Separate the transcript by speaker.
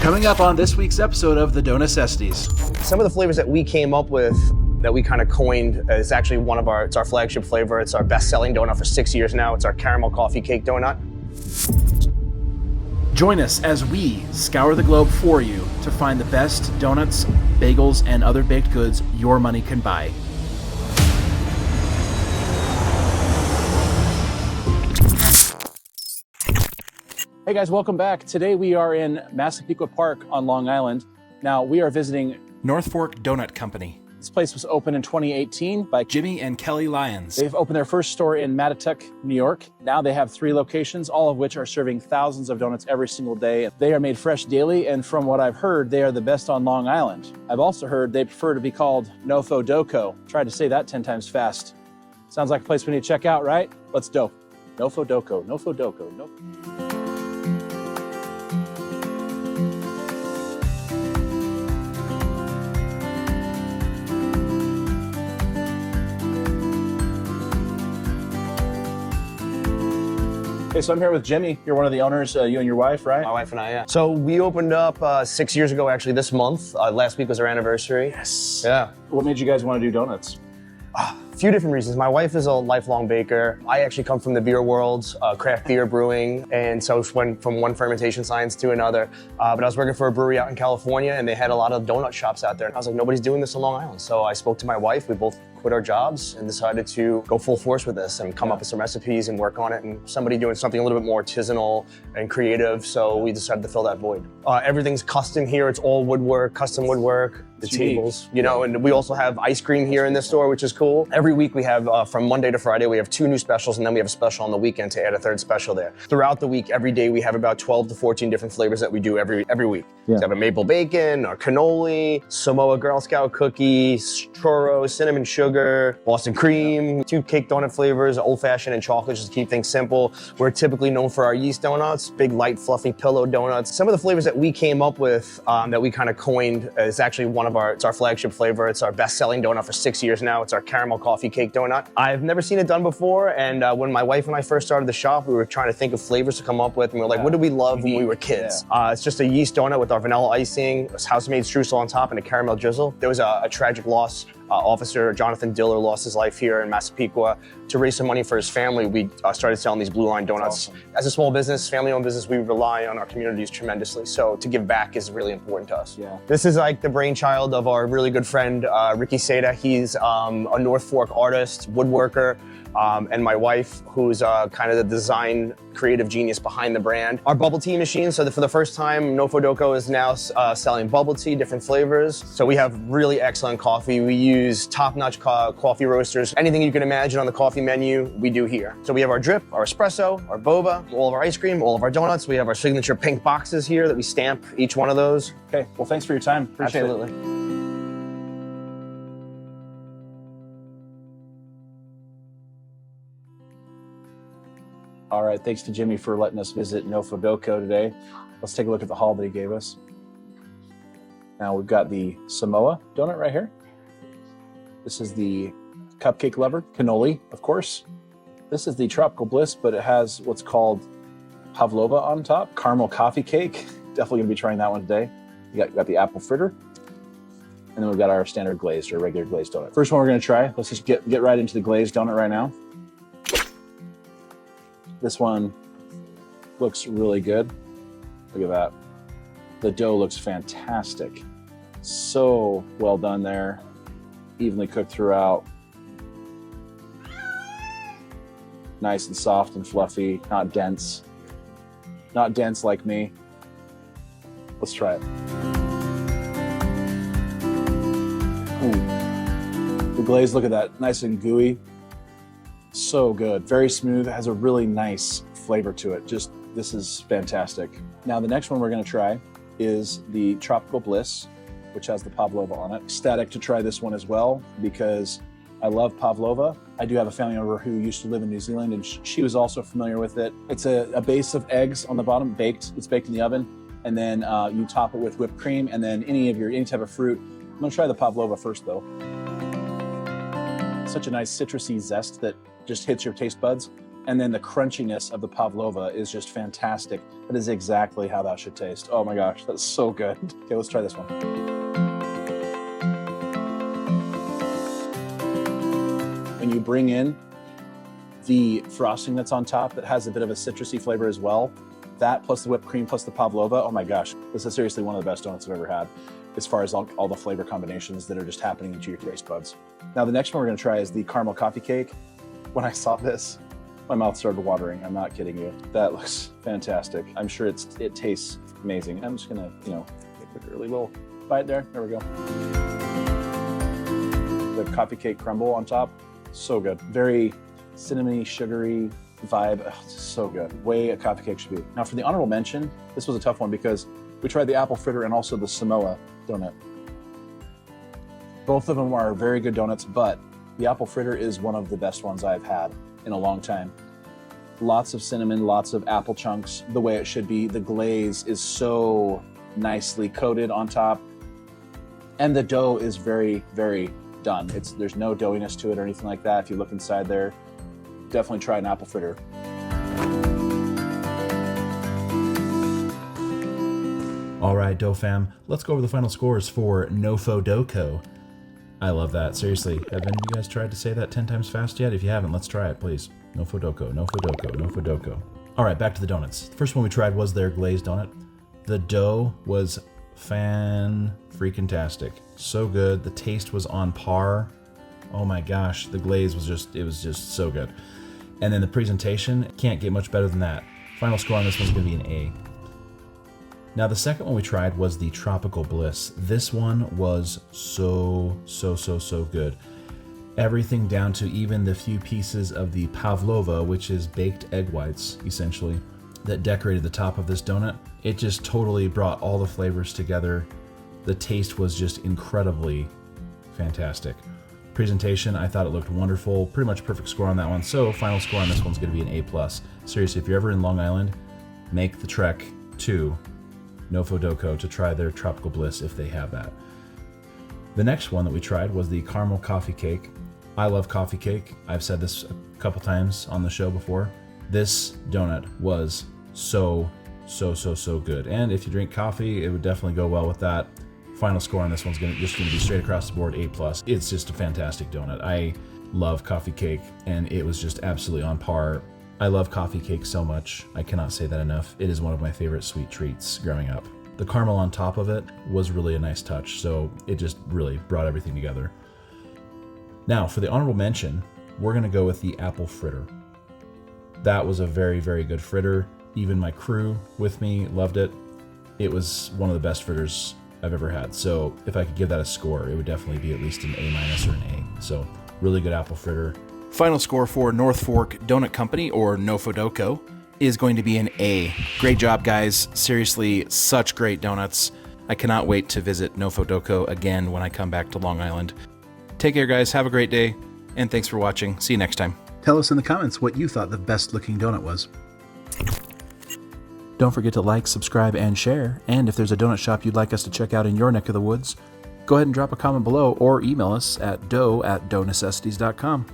Speaker 1: Coming up on this week's episode of the Necessities.
Speaker 2: Some of the flavors that we came up with that we kind of coined is actually it's our flagship flavor. It's our best-selling donut for 6 years now. It's our caramel coffee cake donut.
Speaker 1: Join us as we scour the globe for you to find the best donuts, bagels, and other baked goods your money can buy. Hey guys, welcome back. Today we are in Massapequa Park on Long Island. Now we are visiting Fork Doughnut Co. This place was opened in 2018 by Jimmy and Kelly Lyons. They've opened their first store in Mattituck, New York. Now they have 3 locations, all of which are serving thousands of donuts every single day. They are made fresh daily, and from what I've heard, they are the best on Long Island. I've also heard they prefer to be called NoFoDoCo. Tried to say that 10 times fast. Sounds like a place we need to check out, right? Let's do. NoFoDoCo, NoFoDoCo, no. Okay, so I'm here with Jimmy. You're one of the owners, you and your wife, right?
Speaker 2: My wife and I, yeah. So we opened up 6 years ago, actually, this month. Last week was our anniversary.
Speaker 1: Yes.
Speaker 2: Yeah.
Speaker 1: What made you guys want to do donuts?
Speaker 2: A few different reasons. My wife is a lifelong baker. I actually come from the beer world, craft beer brewing, and so went from one fermentation science to another. But I was working for a brewery out in California, and they had a lot of donut shops out there. And I was like, nobody's doing this on Long Island. So I spoke to my wife. We both quit our jobs and decided to go full force with this and come up with some recipes and work on it, and somebody doing something a little bit more artisanal and creative, so we decided to fill that void. Everything's custom here. It's all woodwork, custom woodwork, the tables, you know, and we also have ice cream here in this store, which is cool. Every week we have, from Monday to Friday, we have 2 new specials, and then we have a special on the weekend to add a 3rd special there. Throughout the week, every day, we have about 12 to 14 different flavors that we do every week. Yeah. So we have a maple bacon, or cannoli, Samoa Girl Scout cookie, churros, cinnamon sugar, Boston cream, 2 cake donut flavors, old-fashioned and chocolate, just to keep things simple. We're typically known for our yeast donuts, big, light, fluffy pillow donuts. Some of the flavors that we came up with that we kind of coined is actually it's our flagship flavor. It's our best-selling donut for 6 years now. It's our caramel coffee cake donut. I've never seen it done before, and when my wife and I first started the shop, we were trying to think of flavors to come up with, and we were like, what did we love when we were kids? It's just a yeast donut with our vanilla icing, house-made streusel on top, and a caramel drizzle. There was a tragic loss. Officer Jonathan Diller lost his life here in Massapequa. To raise some money for his family, we started selling these Blue Line donuts. Awesome. As a small business, family-owned business, we rely on our communities tremendously. So to give back is really important to us. Yeah. This is like the brainchild of our really good friend, Ricky Seda. He's a North Fork artist, woodworker, and my wife, who's kind of the design creative genius behind the brand. Our bubble tea machine, so for the first time, NoFoDoCo is now selling bubble tea, different flavors. So we have really excellent coffee. We use top-notch coffee roasters. Anything you can imagine on the coffee menu, we do here. So we have our drip, our espresso, our boba, all of our ice cream, all of our donuts. We have our signature pink boxes here that we stamp each one of those.
Speaker 1: Okay, well, thanks for your time. Appreciate it.
Speaker 2: Absolutely.
Speaker 1: All right, thanks to Jimmy for letting us visit NoFoDoCo today. Let's take a look at the haul that he gave us. Now we've got the Samoa donut right here. This is the cupcake lover, cannoli, of course. This is the Tropical Bliss, but it has what's called pavlova on top, caramel coffee cake. Definitely gonna be trying that one today. You got the apple fritter. And then we've got our standard glazed or regular glazed donut. First one we're gonna try, let's just get right into the glazed donut right now. This one looks really good. Look at that. The dough looks fantastic. So well done there. Evenly cooked throughout. Nice and soft and fluffy, not dense. Not dense like me. Let's try it. Ooh. The glaze, look at that, nice and gooey. So good, very smooth, it has a really nice flavor to it. This is fantastic. Now the next one we're gonna try is the Tropical Bliss, which has the pavlova on it. Ecstatic to try this one as well because I love pavlova. I do have a family member who used to live in New Zealand, and she was also familiar with it. It's a base of eggs on the bottom, baked. It's baked in the oven, and then you top it with whipped cream, and then any type of fruit. I'm gonna try the pavlova first though. Such a nice citrusy zest that just hits your taste buds. And then the crunchiness of the pavlova is just fantastic. That is exactly how that should taste. Oh my gosh, that's so good. Okay, let's try this one. When you bring in the frosting that's on top that has a bit of a citrusy flavor as well, that plus the whipped cream plus the pavlova, oh my gosh, this is seriously one of the best donuts I've ever had as far as all the flavor combinations that are just happening into your taste buds. Now the next one we're gonna try is the caramel coffee cake. When I saw this, my mouth started watering. I'm not kidding you. That looks fantastic. I'm sure it tastes amazing. I'm just gonna, take a really little bite there. There we go. The coffee cake crumble on top, so good. Very cinnamony, sugary vibe. Oh, it's so good. Way a coffee cake should be. Now for the honorable mention, this was a tough one because we tried the apple fritter and also the Samoa donut. Both of them are very good donuts, but the apple fritter is one of the best ones I've had in a long time. Lots of cinnamon, lots of apple chunks, the way it should be. The glaze is so nicely coated on top. And the dough is very, very done. There's no doughiness to it or anything like that. If you look inside there, definitely try an apple fritter.
Speaker 3: All right, Dough Fam, let's go over the final scores for NoFoDoCo. I love that. Seriously, have any of you guys tried to say that 10 times fast yet? If you haven't, let's try it, please. NoFoDoCo, NoFoDoCo, NoFoDoCo. All right, back to the donuts. The first one we tried was their glazed donut. The dough was fan-freaking-tastic. So good. The taste was on par. Oh my gosh, the glaze was just so good. And then the presentation, can't get much better than that. Final score on this one's gonna be an A. Now the second one we tried was the Tropical Bliss. This one was so good. Everything down to even the few pieces of the pavlova, which is baked egg whites, essentially, that decorated the top of this donut. It just totally brought all the flavors together. The taste was just incredibly fantastic. Presentation, I thought it looked wonderful. Pretty much perfect score on that one. So final score on this one's gonna be an A+. Seriously, if you're ever in Long Island, make the trek to NoFoDoCo to try their Tropical Bliss if they have that. The next one that we tried was the caramel coffee cake. I love coffee cake. I've said this a couple times on the show before. This donut was so good. And if you drink coffee, it would definitely go well with that. Final score on this one's just gonna be straight across the board, A+. It's just a fantastic donut. I love coffee cake and it was just absolutely on par. I love coffee cake so much. I cannot say that enough. It is one of my favorite sweet treats growing up. The caramel on top of it was really a nice touch, so it just really brought everything together. Now, for the honorable mention, we're gonna go with the apple fritter. That was a very good fritter. Even my crew with me loved it. It was one of the best fritters I've ever had. So if I could give that a score, it would definitely be at least an A- or an A. So really good apple fritter.
Speaker 1: Final score for North Fork Doughnut Company, or NoFoDoCo, is going to be an A. Great job, guys. Seriously, such great donuts. I cannot wait to visit NoFoDoCo again when I come back to Long Island. Take care, guys. Have a great day, and thanks for watching. See you next time.
Speaker 3: Tell us in the comments what you thought the best looking donut was. Don't forget to like, subscribe, and share. And if there's a donut shop you'd like us to check out in your neck of the woods, go ahead and drop a comment below or email us at dough@doughnecessities.com.